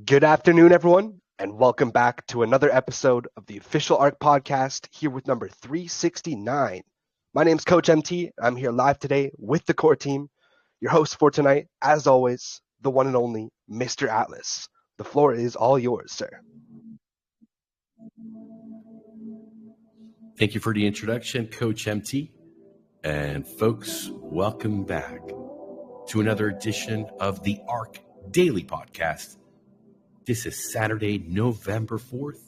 Good afternoon, everyone, and welcome back to another episode of the official ARK podcast, here with number 369. My name's Coach MT. I'm here live today with the core team. Your host for tonight, as always, the one and only Mr. Atlas. The floor is all yours, sir. Thank you for the introduction, Coach MT. And folks, welcome back to another edition of the ARK Daily Podcast. This is Saturday, November 4th.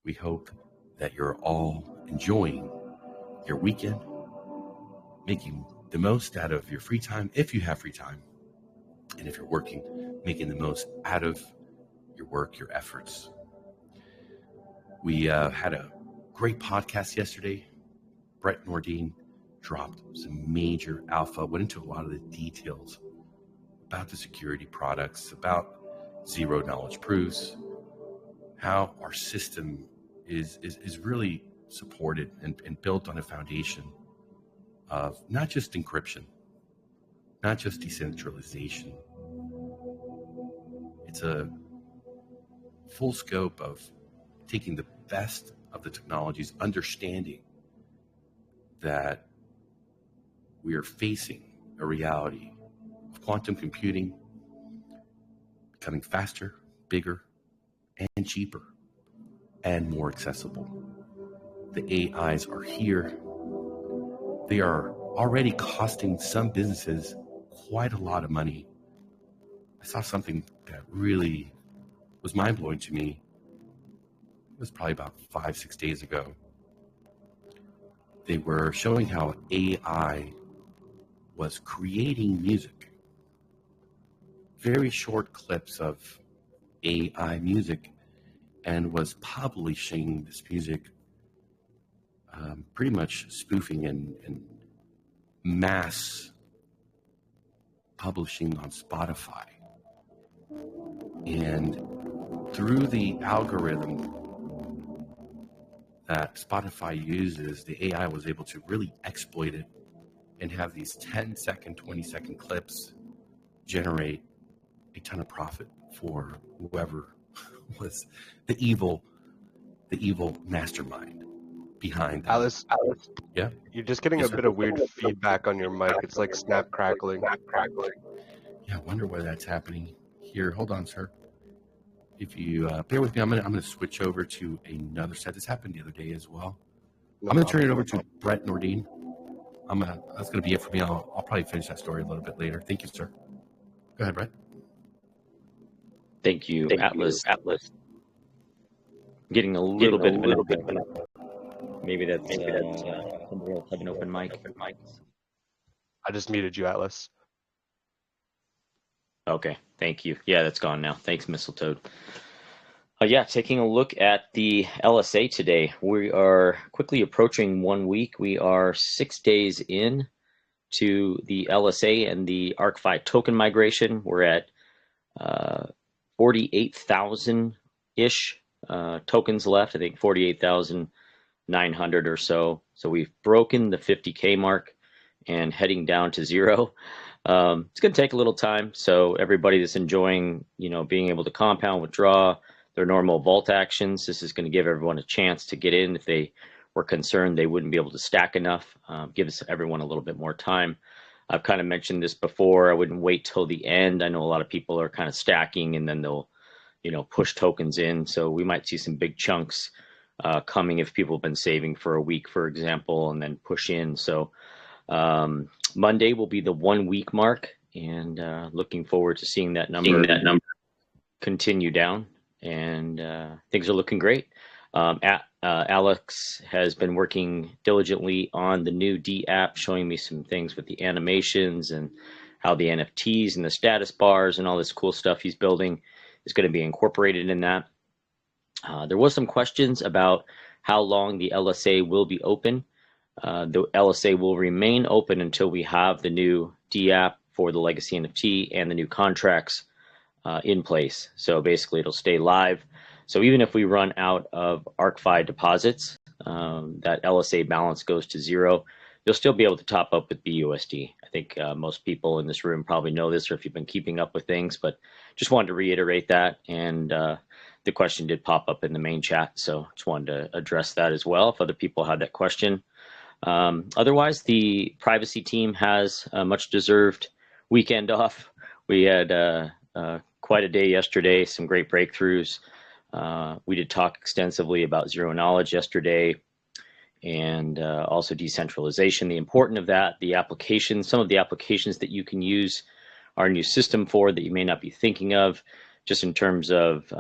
We hope that you're all enjoying your weekend, making the most out of your free time, if you have free time. And if you're working, making the most out of your work, your efforts. We had a great podcast yesterday. Brett Nordin dropped some major alpha, went into a lot of the details about the security products, about zero knowledge proofs, how our system is really supported and built on a foundation of not just encryption, not just decentralization. It's a full scope of taking the best of the technologies, understanding that we are facing a reality of quantum computing becoming faster, bigger, and cheaper, and more accessible. The AIs are here. They are already costing some businesses quite a lot of money. I saw something that really was mind-blowing to me. It was probably about 5-6 days ago. They were showing how AI was creating music. Very short clips of AI music, and was publishing this music, pretty much spoofing and mass publishing on Spotify. And through the algorithm that Spotify uses, the AI was able to really exploit it and have these 10-second, 20-second clips generate a ton of profit for whoever was the evil mastermind behind that. Atlas, Yeah? you're just getting a bit of weird feedback on your mic. It's like snap crackling. Yeah, I wonder why that's happening. Here, hold on, sir. If you bear with me, I'm gonna switch over to another set. This happened the other day as well. I'm gonna turn it over to Brett Nordin. That's gonna be it for me. I'll probably finish that story a little bit later. Thank you, sir. Go ahead, Brett. Thank you, Atlas. Getting a little bit of an echo. Maybe that's somebody else have an open mic. I just muted you, Atlas. Okay, thank you. Yeah, that's gone now. Thanks, Mistletoe. Taking a look at the LSA today. We are quickly approaching 1 week. We are 6 days in to the LSA and the ArkFi token migration. We're at 48,000-ish tokens left. I think 48,900 or so. So we've broken the 50K mark and heading down to zero. It's going to take a little time. So everybody that's enjoying, being able to compound, withdraw their normal vault actions, this is going to give everyone a chance to get in. If they were concerned they wouldn't be able to stack enough, give everyone a little bit more time. I've kind of mentioned this before. I wouldn't wait till the end. I know a lot of people are kind of stacking and then they'll, push tokens in. So we might see some big chunks coming if people have been saving for a week, for example, and then push in. So Monday will be the 1 week mark, and looking forward to seeing that number continue down. And things are looking great. Alex has been working diligently on the new D app, showing me some things with the animations and how the NFTs and the status bars and all this cool stuff he's building is going to be incorporated in that. There was some questions about how long the LSA will be open. The LSA will remain open until we have the new D app for the legacy NFT and the new contracts in place. So basically it'll stay live. So even if we run out of ArkFi deposits, that LSA balance goes to zero. you'll still be able to top up with BUSD. I think most people in this room probably know this, or if you've been keeping up with things, but just wanted to reiterate that. And the question did pop up in the main chat, so just wanted to address that as well if other people had that question. Otherwise, the privacy team has a much deserved weekend off. We had quite a day yesterday, some great breakthroughs. We did talk extensively about zero knowledge yesterday, and also decentralization, the importance of that, the applications, some of the applications that you can use our new system for that you may not be thinking of, just in terms of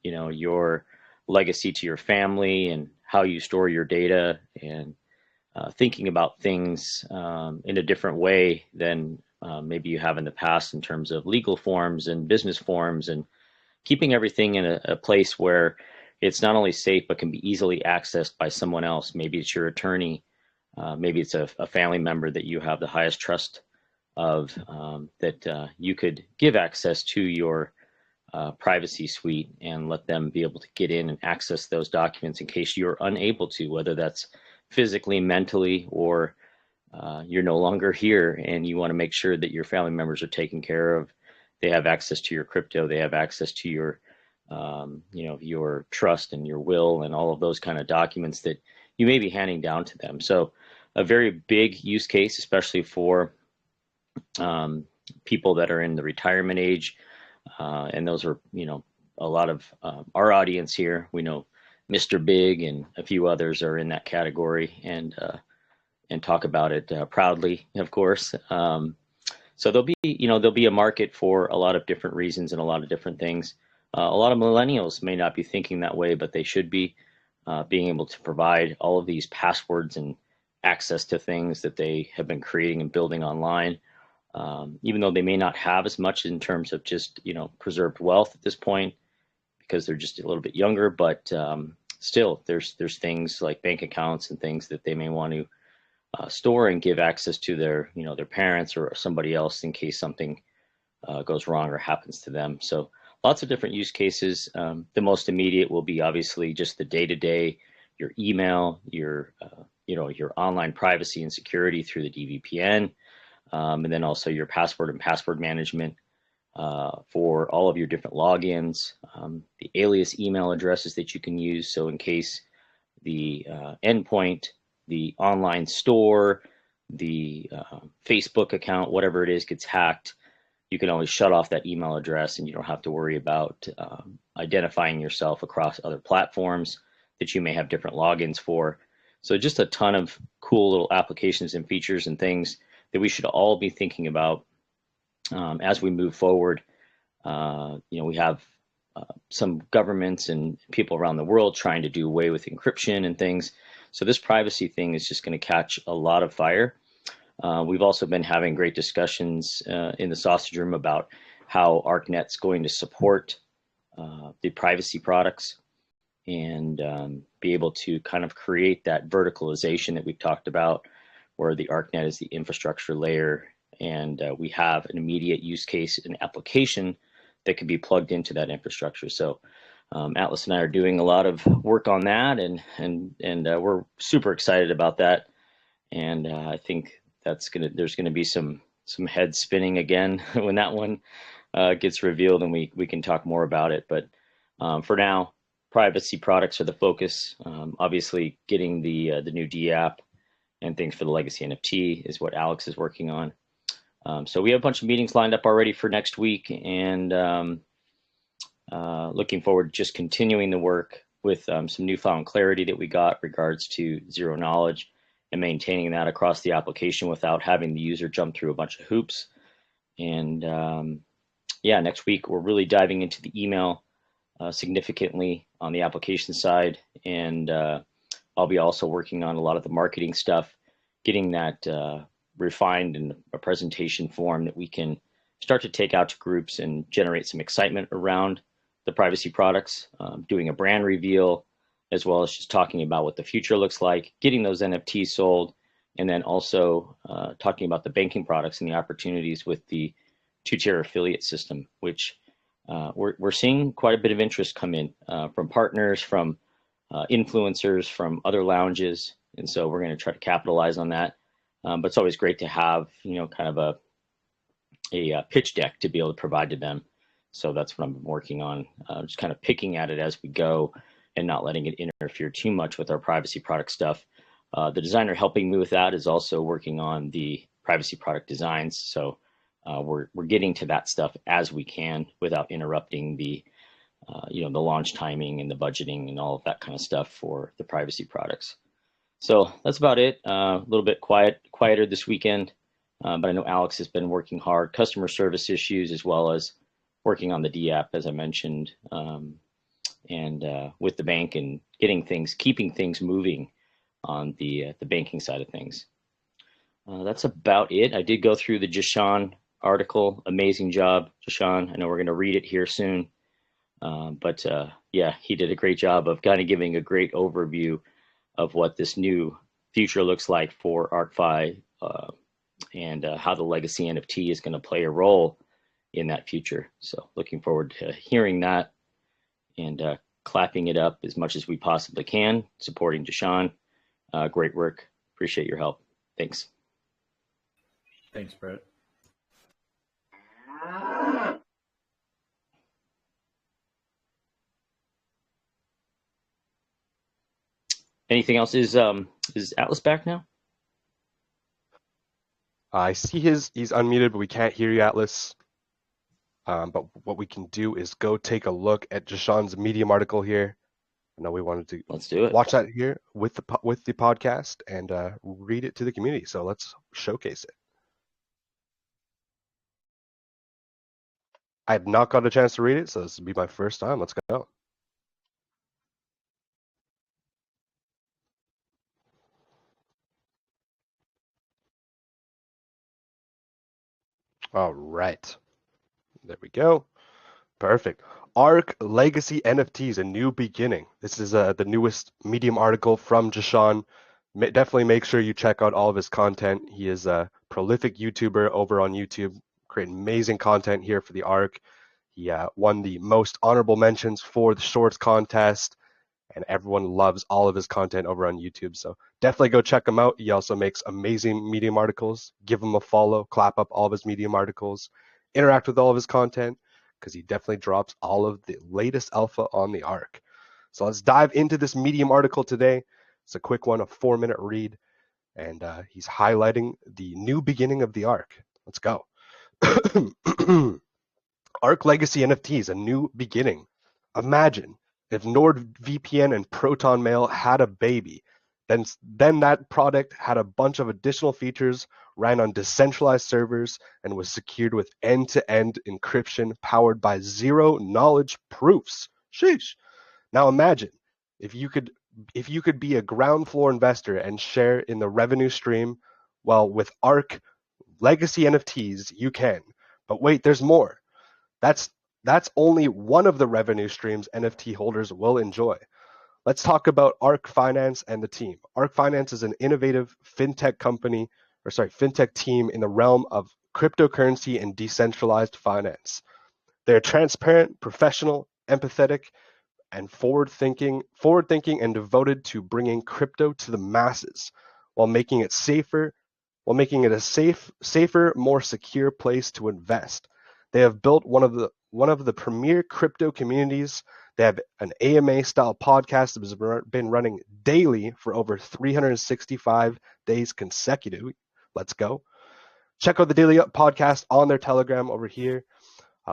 your legacy to your family and how you store your data, and thinking about things in a different way than maybe you have in the past in terms of legal forms and business forms, and keeping everything in a place where it's not only safe but can be easily accessed by someone else. Maybe it's your attorney, maybe it's a family member that you have the highest trust of, that you could give access to your privacy suite and let them be able to get in and access those documents in case you're unable to, whether that's physically, mentally, or you're no longer here and you want to make sure that your family members are taken care of. They have access to your crypto, they have access to your your trust and your will and all of those kind of documents that you may be handing down to them. So a very big use case, especially for people that are in the retirement age. And those are, a lot of our audience here. We know Mr. Big and a few others are in that category, and talk about it proudly, of course. So there'll be a market for a lot of different reasons and a lot of different things. A lot of millennials may not be thinking that way, but they should be, being able to provide all of these passwords and access to things that they have been creating and building online, even though they may not have as much in terms of just preserved wealth at this point because they're just a little bit younger. But still, there's things like bank accounts and things that they may want to store and give access to their their parents or somebody else in case something goes wrong or happens to them. So lots of different use cases. The most immediate will be obviously just the day-to-day, your email, your your online privacy and security through the DVPN, and then also your password and password management for all of your different logins, the alias email addresses that you can use. So in case the endpoint, the online store, the Facebook account, whatever it is, gets hacked, you can always shut off that email address and you don't have to worry about identifying yourself across other platforms that you may have different logins for. So just a ton of cool little applications and features and things that we should all be thinking about as we move forward. We have some governments and people around the world trying to do away with encryption and things. So this privacy thing is just going to catch a lot of fire. We've also been having great discussions in the sausage room about how ArkNet's going to support the privacy products and be able to kind of create that verticalization that we've talked about, where the ArkNet is the infrastructure layer, and we have an immediate use case and application that can be plugged into that infrastructure. So Atlas and I are doing a lot of work on that, and we're super excited about that. And I think there's gonna be some head spinning again when that one gets revealed, and we can talk more about it. But for now, privacy products are the focus. Obviously, getting the new D app and things for the legacy NFT is what Alex is working on. So we have a bunch of meetings lined up already for next week, and looking forward to just continuing the work with some newfound clarity that we got regards to zero knowledge and maintaining that across the application without having the user jump through a bunch of hoops. And next week we're really diving into the email significantly on the application side, and I'll be also working on a lot of the marketing stuff, getting that refined in a presentation form that we can start to take out to groups and generate some excitement around the privacy products, doing a brand reveal, as well as just talking about what the future looks like, getting those NFTs sold, and then also talking about the banking products and the opportunities with the two-tier affiliate system, which we're seeing quite a bit of interest come in from partners, from influencers, from other lounges. And so we're going to try to capitalize on that But it's always great to have, kind of a pitch deck to be able to provide to them. So that's what I'm working on, just kind of picking at it as we go and not letting it interfere too much with our privacy product stuff. The designer helping me with that is also working on the privacy product designs. So we're getting to that stuff as we can without interrupting the the launch timing and the budgeting and all of that kind of stuff for the privacy products. So that's about it. A little bit quieter this weekend, but I know Alex has been working hard, customer service issues, as well as working on the D app, as I mentioned, and with the bank and keeping things moving on the banking side of things. That's about it. I did go through the Jashan article. Amazing job, Jashan. I know we're going to read it here soon. But yeah, he did a great job of kind of giving a great overview of what this new future looks like for ArkFi and how the legacy NFT is going to play a role in that future. So looking forward to hearing that and clapping it up as much as we possibly can, supporting Jashan. Great work. Appreciate your help. Thanks. Thanks, Brett. Anything else? Is Atlas back now? I see he's unmuted, but we can't hear you, Atlas. But what we can do is go take a look at Jashan's Medium article here. I know we wanted to Let's do it. watch that here with the podcast and read it to the community. So let's showcase it. I have not got a chance to read it, so this will be my first time. Let's go. All right. There we go. Perfect. ARK Legacy NFTs, a new beginning. This is the newest Medium article from Jashan. Definitely make sure you check out all of his content. He is a prolific YouTuber over on YouTube, creating amazing content here for the ARK. He won the most honorable mentions for the shorts contest, and everyone loves all of his content over on YouTube. So definitely go check him out. He also makes amazing Medium articles. Give him a follow, clap up all of his Medium articles, interact with all of his content, because he definitely drops all of the latest alpha on the ARK. So let's dive into this Medium article today. It's a quick one, a 4-minute read, and he's highlighting the new beginning of the ARK. Let's go. ARK Legacy NFTs, a new beginning. Imagine if NordVPN and Proton Mail had a baby, then that product had a bunch of additional features, ran on decentralized servers, and was secured with end-to-end encryption powered by zero knowledge proofs. Sheesh. Now imagine if you could be a ground floor investor and share in the revenue stream. Well, with ARK Legacy NFTs, you can. But wait, there's more. That's only one of the revenue streams NFT holders will enjoy. Let's talk about ARK Finance and the team. ARK Finance is an innovative fintech team in the realm of cryptocurrency and decentralized finance. They're transparent, professional, empathetic, and forward-thinking and devoted to bringing crypto to the masses while making it a safer, more secure place to invest. They have built one of the premier crypto communities. They have an AMA-style podcast that has been running daily for over 365 days consecutive. Let's go. Check out the daily podcast on their Telegram over here.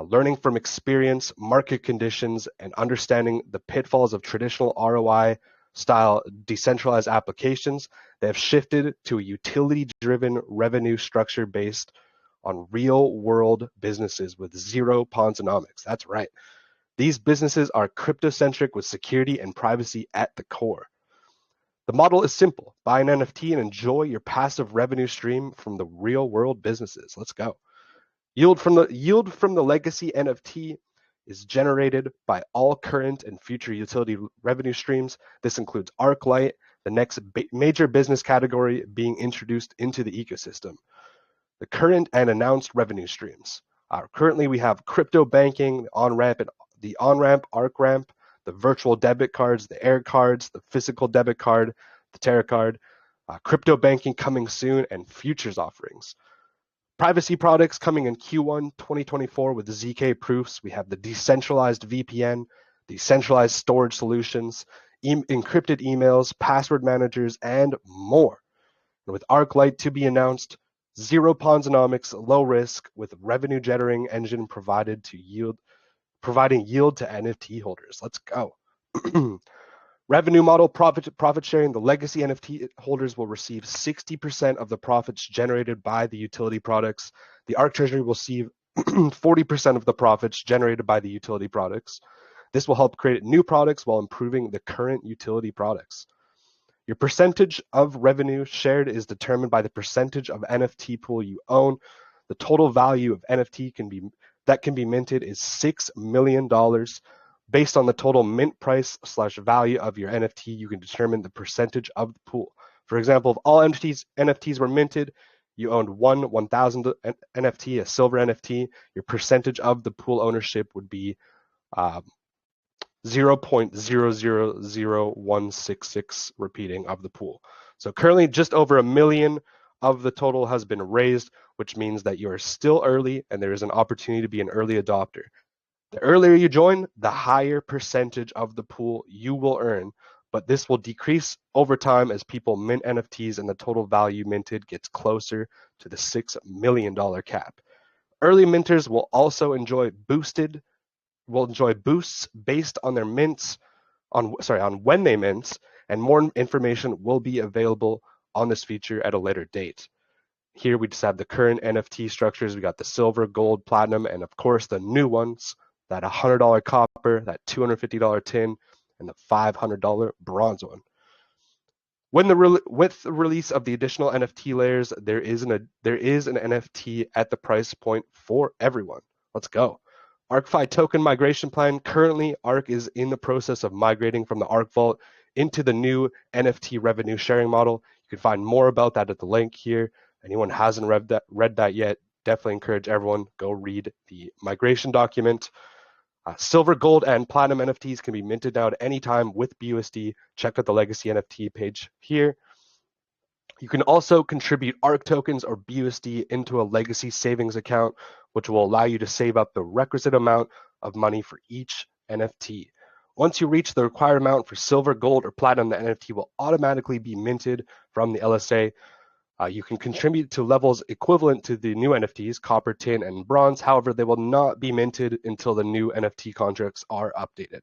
Learning from experience, market conditions, and understanding the pitfalls of traditional ROI-style decentralized applications. They have shifted to a utility-driven revenue structure based on real-world businesses with zero Ponzonomics. That's right. These businesses are crypto-centric with security and privacy at the core. The model is simple. Buy an NFT and enjoy your passive revenue stream from the real-world businesses. Let's go. Yield from the legacy NFT is generated by all current and future utility revenue streams. This includes ArcLight, the next major business category being introduced into the ecosystem. The current and announced revenue streams. Currently, we have crypto banking, the on-ramp, ARC-ramp, the virtual debit cards, the air cards, the physical debit card, the Terra card. crypto banking coming soon, and futures offerings. Privacy products coming in Q1 2024 with the ZK proofs. We have the decentralized VPN, decentralized storage solutions, encrypted emails, password managers, and more. And with ARK Lite to be announced, zero ponzonomics, low risk, with revenue generating engine providing yield to NFT holders. Let's go. Revenue model profit sharing. The legacy NFT holders will receive 60% of the profits generated by the utility products. The ARK Treasury will receive 40% of the profits generated by the utility products. This will help create new products while improving the current utility products. Your percentage of revenue shared is determined by the percentage of NFT pool you own. The total value of NFT can be minted is $6 million. Based on the total mint price / value of your NFT, you can determine the percentage of the pool. For example, if all NFTs were minted, you owned 1,000 NFT, a silver NFT, your percentage of the pool ownership would be 0.000166 repeating of the pool. So currently just over 1 million of the total has been raised, which means that you are still early and there is an opportunity to be an early adopter. The earlier you join, the higher percentage of the pool you will earn, but this will decrease over time as people mint NFTs and the total value minted gets closer to the $6 million cap. Early minters will also enjoy boosts based on their mints, on when they mint, and more information will be available on this feature at a later date. Here we just have the current NFT structures. We got the silver, gold, platinum, and of course the new ones, that $100 copper, that $250 tin, and the $500 bronze one. With the release of the additional NFT layers, there is an NFT at the price point for everyone. Let's go. ArkFi token migration plan. Currently, ARK is in the process of migrating from the ARK Vault into the new NFT revenue sharing model. You can find more about that at the link here. Anyone hasn't read that yet, definitely encourage everyone, go read the migration document. Silver, gold, and platinum NFTs can be minted now at any time with BUSD. Check out the legacy NFT page here. You can also contribute ARK tokens or BUSD into a legacy savings account, which will allow you to save up the requisite amount of money for each NFT. Once you reach the required amount for silver, gold, or platinum, the NFT will automatically be minted from the LSA. You can contribute to levels equivalent to the new NFTs, copper, tin, and bronze. However, they will not be minted until the new NFT contracts are updated.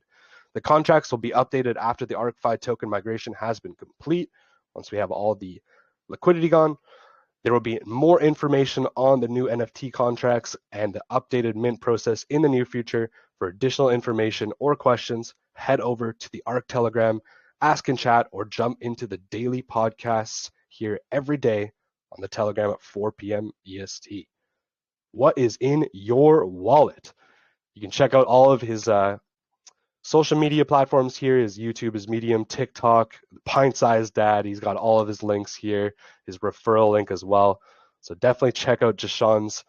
The contracts will be updated after the ArkFi token migration has been complete. Once we have all the liquidity gone, there will be more information on the new NFT contracts and the updated mint process in the near future. For additional information or questions, head over to the ARK Telegram, ask in chat, or jump into the daily podcasts here every day on the Telegram at 4 p.m. EST. What is in your wallet? You can check out all of his social media platforms here, his YouTube, his Medium, TikTok, Pint-Sized Dad. He's got all of his links here, his referral link as well. So definitely check out Jashan's,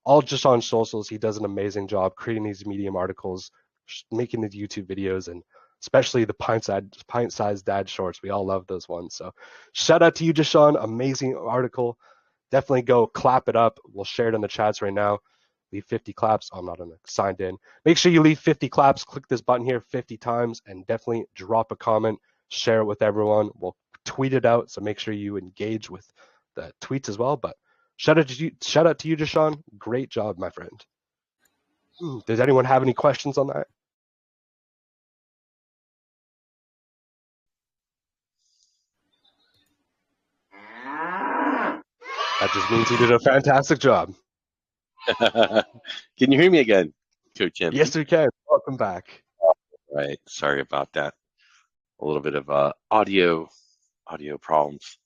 all Jashan's socials. He does an amazing job creating these Medium articles, making these YouTube videos, and especially the pint-sized dad shorts. We all love those ones. So shout out to you, Jashan. Amazing article. Definitely go clap it up. We'll share it in the chats right now. Leave 50 claps. I'm not signed in. Make sure you leave 50 claps. Click this button here 50 times and definitely drop a comment. Share it with everyone. We'll tweet it out. So make sure you engage with the tweets as well. But shout out to you, Jashan. Great job, my friend. Does anyone have any questions on that? That just means he did a fantastic job. Can you hear me again, Coach M? Yes, we can. Welcome back. Right. Sorry about that. A little bit of audio problems,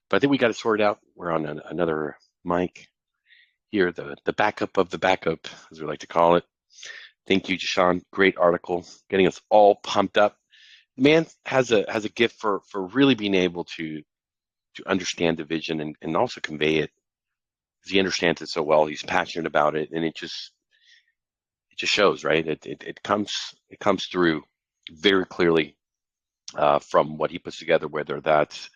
but I think we got it sorted out. We're on another mic here, the backup of the backup, as we like to call it. Thank you, Jashan. Great article, getting us all pumped up. The man has a gift for really being able to understand the vision and also convey it. He understands it so well. He's passionate about it, and it just shows, right? It comes through very clearly from what he puts together, whether that's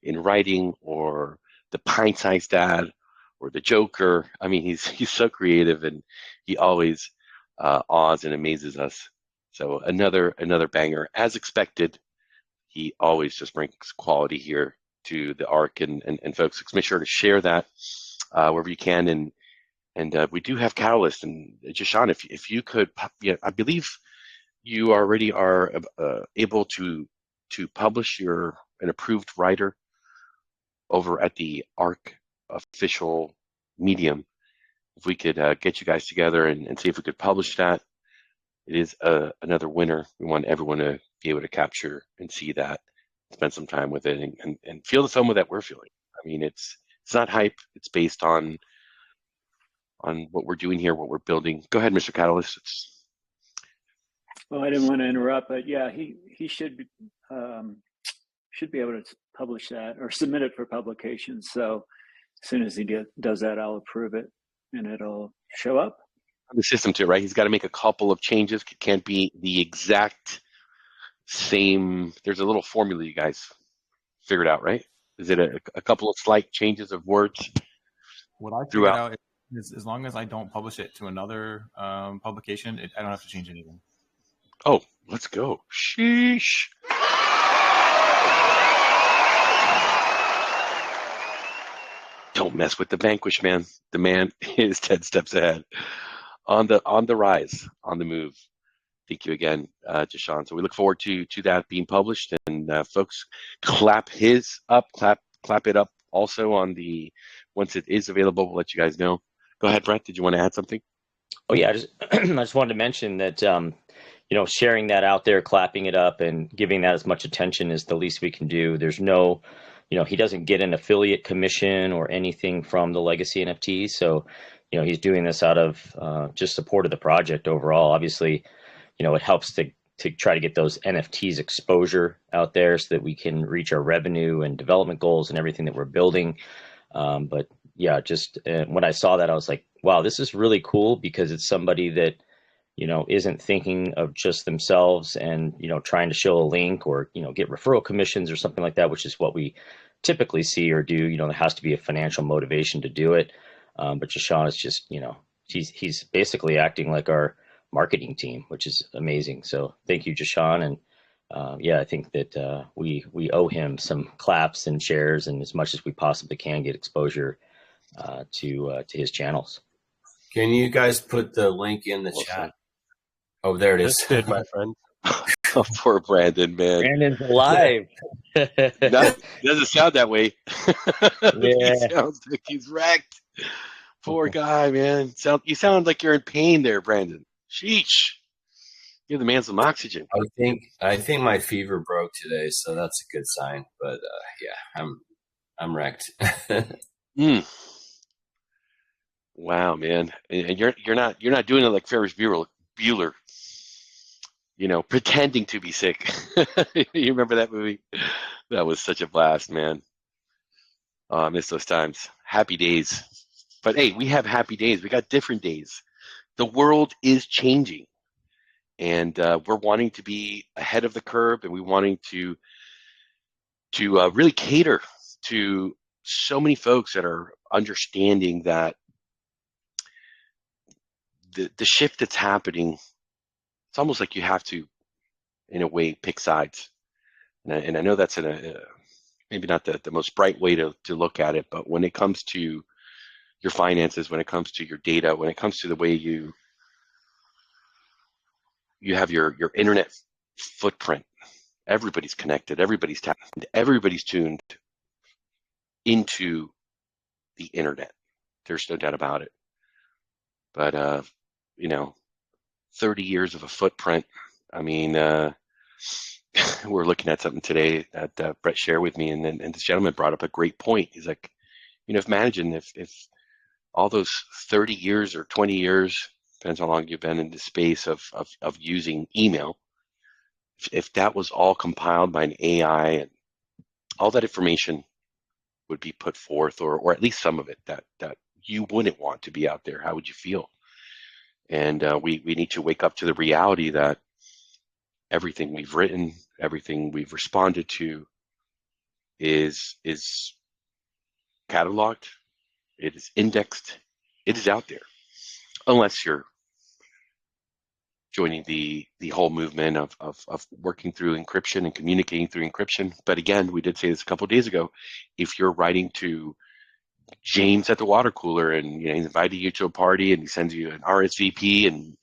in writing, or the pint-sized dad, or the Joker. I mean, he's so creative, and he always awes and amazes us. So another banger, as expected. He always just brings quality here to the ARK, and folks, make sure to share that wherever you can. And we do have Catalyst, and Jashan, if you could, yeah, I believe you already are able to publish an approved writer over at the ARK official medium. If we could get you guys together and see if we could publish that, it is another winner. We want everyone to be able to capture and see that, spend some time with it, and feel the FOMO that we're feeling. I mean, it's not hype. It's based on what we're doing here, what we're building. Go ahead, Mr. Catalyst. Well, I didn't want to interrupt, but yeah, he should be able to publish that or submit it for publication. So as soon as he does that, I'll approve it, and it'll show up. The system too, right? He's got to make a couple of changes. It can't be the exact same. There's a little formula you guys figured out, right? Is it a couple of slight changes of words? What I figured out is as long as I don't publish it to another publication, I don't have to change anything. Oh, let's go. Sheesh. Don't mess with the vanquish, man. The man is 10 steps ahead. On the rise, on the move. Thank you again, Jashan. So we look forward to that being published, and folks, clap it up also once it is available. We'll let you guys know. Go ahead, Brett. Did you want to add something? Oh yeah, I just wanted to mention that sharing that out there, clapping it up, and giving that as much attention is the least we can do. There's no, he doesn't get an affiliate commission or anything from the legacy NFTs, so he's doing this out of just support of the project overall. Obviously, it helps to try to get those NFTs exposure out there so that we can reach our revenue and development goals and everything that we're building. But yeah, just when I saw that, I was like, wow, this is really cool, because it's somebody that, isn't thinking of just themselves and, trying to show a link or, get referral commissions or something like that, which is what we typically see or do. There has to be a financial motivation to do it. But Jashan is just, he's basically acting like our marketing team, which is amazing. So thank you, Jashan. And yeah, I think that we owe him some claps and shares, and as much as we possibly can get exposure to his channels. Can you guys put the link in the chat? Oh, there it is. Just did, my friend. Oh, poor Brandon, man. Brandon's alive. Doesn't sound that way. Yeah. He sounds like he's wrecked. Poor guy, man. You sound like you're in pain there, Brandon. Sheesh. Give the man some oxygen. I think my fever broke today, so that's a good sign. But yeah, I'm wrecked. Wow, man. And you're not doing it like Ferris Bueller. Pretending to be sick. You remember that movie? That was such a blast, man. Oh, I miss those times. Happy days. But hey, we have happy days. We got different days. The world is changing, and we're wanting to be ahead of the curve, and we're wanting to really cater to so many folks that are understanding that the shift that's happening. It's almost like you have to, in a way, pick sides. And I know that's maybe not the most bright way to look at it, but when it comes to your finances, when it comes to your data, when it comes to the way you have your internet footprint, everybody's connected, everybody's tapped, everybody's tuned into the internet. There's no doubt about it. But 30 years of a footprint. I mean, we're looking at something today that Brett shared with me, and this gentleman brought up a great point. He's like, imagine if all those 30 years or 20 years, depends how long you've been in the space of using email, if that was all compiled by an AI, and all that information would be put forth, or at least some of it that you wouldn't want to be out there, how would you feel? And we need to wake up to the reality that everything we've written, everything we've responded to is cataloged, it is indexed, it is out there, unless you're joining the whole movement of working through encryption and communicating through encryption. But again, we did say this a couple of days ago, if you're writing to James at the water cooler and he's inviting you to a party and he sends you an RSVP and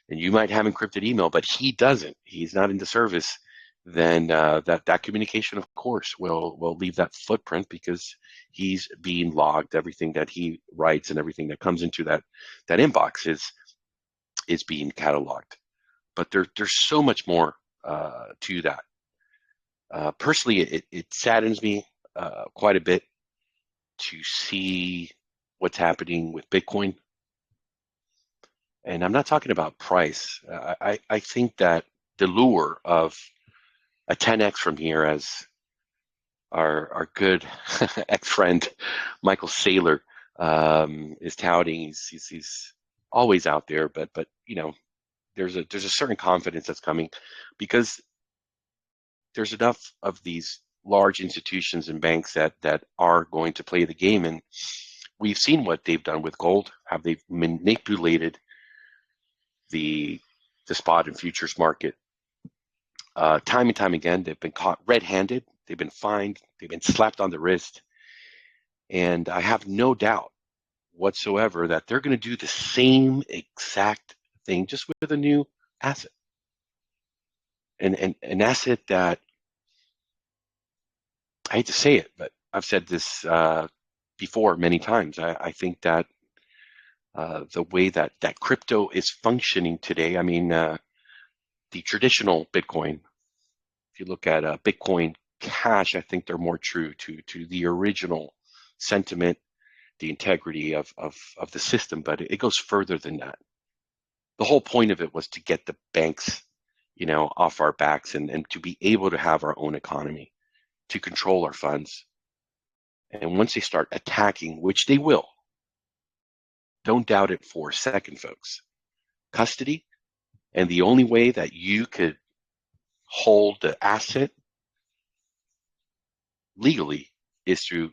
you might have encrypted email, but he doesn't, he's not into service, then that communication, of course, will leave that footprint because he's being logged. Everything that he writes and everything that comes into that inbox is being cataloged. But there's so much more to that. Personally, it saddens me quite a bit to see what's happening with Bitcoin. And I'm not talking about price. I think that the lure of a 10x from here, as our good ex-friend Michael Saylor is touting, he's always out there, but there's a certain confidence that's coming because there's enough of these large institutions and banks that are going to play the game. And we've seen what they've done with gold, how they've manipulated the spot and futures market. Time and time again, they've been caught red-handed, they've been fined, they've been slapped on the wrist. And I have no doubt whatsoever that they're going to do the same exact thing, just with a new asset. And an asset that, I hate to say it, but I've said this before many times. I think that the way that crypto is functioning today, I mean, the traditional Bitcoin, if you look at Bitcoin Cash, I think they're more true to the original sentiment, the integrity of the system, but it goes further than that. The whole point of it was to get the banks, off our backs and to be able to have our own economy, to control our funds. And once they start attacking, which they will, don't doubt it for a second, folks. Custody, and the only way that you could hold the asset legally is through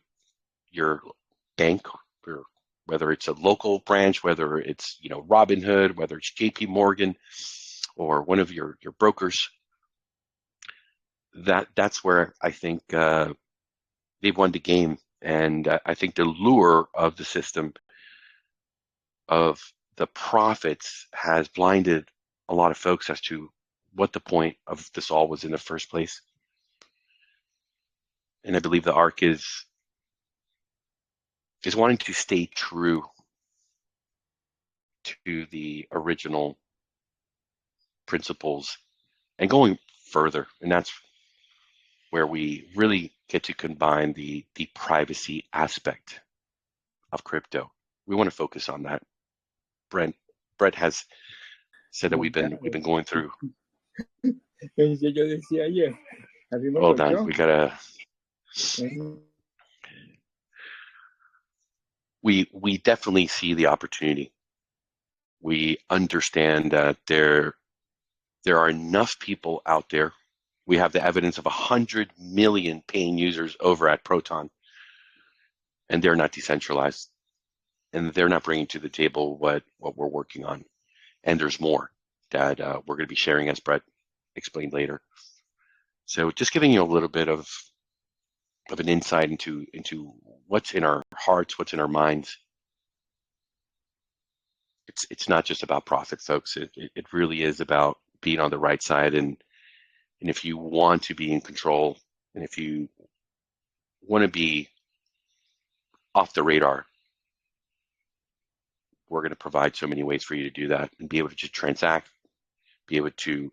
your bank, or whether it's a local branch, whether it's Robinhood, whether it's JP Morgan or one of your brokers. That's where I think they've won the game. And I think the lure of the system of the profits has blinded a lot of folks as to what the point of this all was in the first place. And I believe the ARK is wanting to stay true to the original principles and going further. And that's where we really get to combine the privacy aspect of crypto. We want to focus on that. Brett has said that we've been going through. Hold on, we gotta. We definitely see the opportunity. We understand that there are enough people out there. We have the evidence of 100 million paying users over at Proton, and they're not decentralized, and they're not bringing to the table what we're working on. And there's more that we're going to be sharing, as Brett explained later. So just giving you a little bit of an insight into what's in our hearts, what's in our minds. It's not just about profit, folks. It really is about being on the right side. And if you want to be in control, and if you want to be off the radar, we're going to provide so many ways for you to do that and be able to just transact, be able to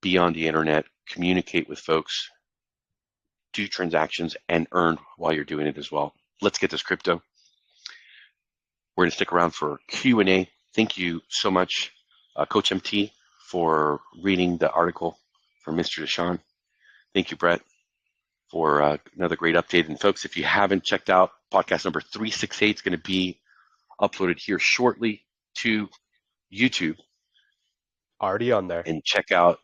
be on the internet, communicate with folks, do transactions, and earn while you're doing it as well. Let's get this crypto. We're going to stick around for Q&A. Thank you so much, Coach MT, for reading the article from Mr. Jashan. Thank you, Brett, for another great update. And folks, if you haven't checked out podcast number 368, it's going to be uploaded here shortly to YouTube. Already on there. And check out,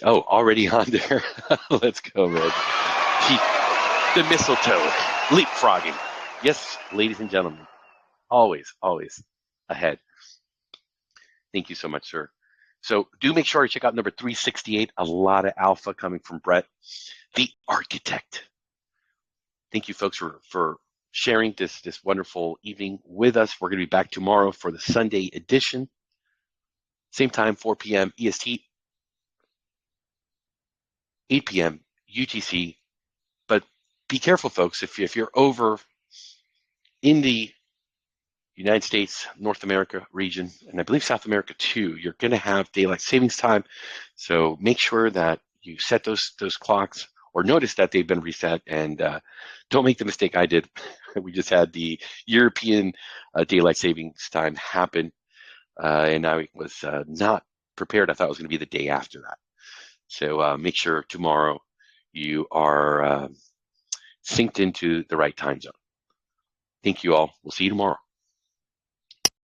already on there. Let's go, man. the mistletoe, leapfrogging. Yes, ladies and gentlemen, always, always ahead. Thank you so much, sir. So do make sure to check out number 368. A lot of alpha coming from Brett, the architect. Thank you, folks, for sharing this wonderful evening with us. We're going to be back tomorrow for the Sunday edition. Same time, 4 p.m. EST, 8 p.m. UTC. But be careful, folks. If you're over in the United States, North America region, and I believe South America too, you're going to have daylight savings time. So make sure that you set those clocks or notice that they've been reset, and don't make the mistake I did. We just had the European daylight savings time happen, and I was not prepared. I thought it was going to be the day after that. So make sure tomorrow you are synced into the right time zone. Thank you all. We'll see you tomorrow.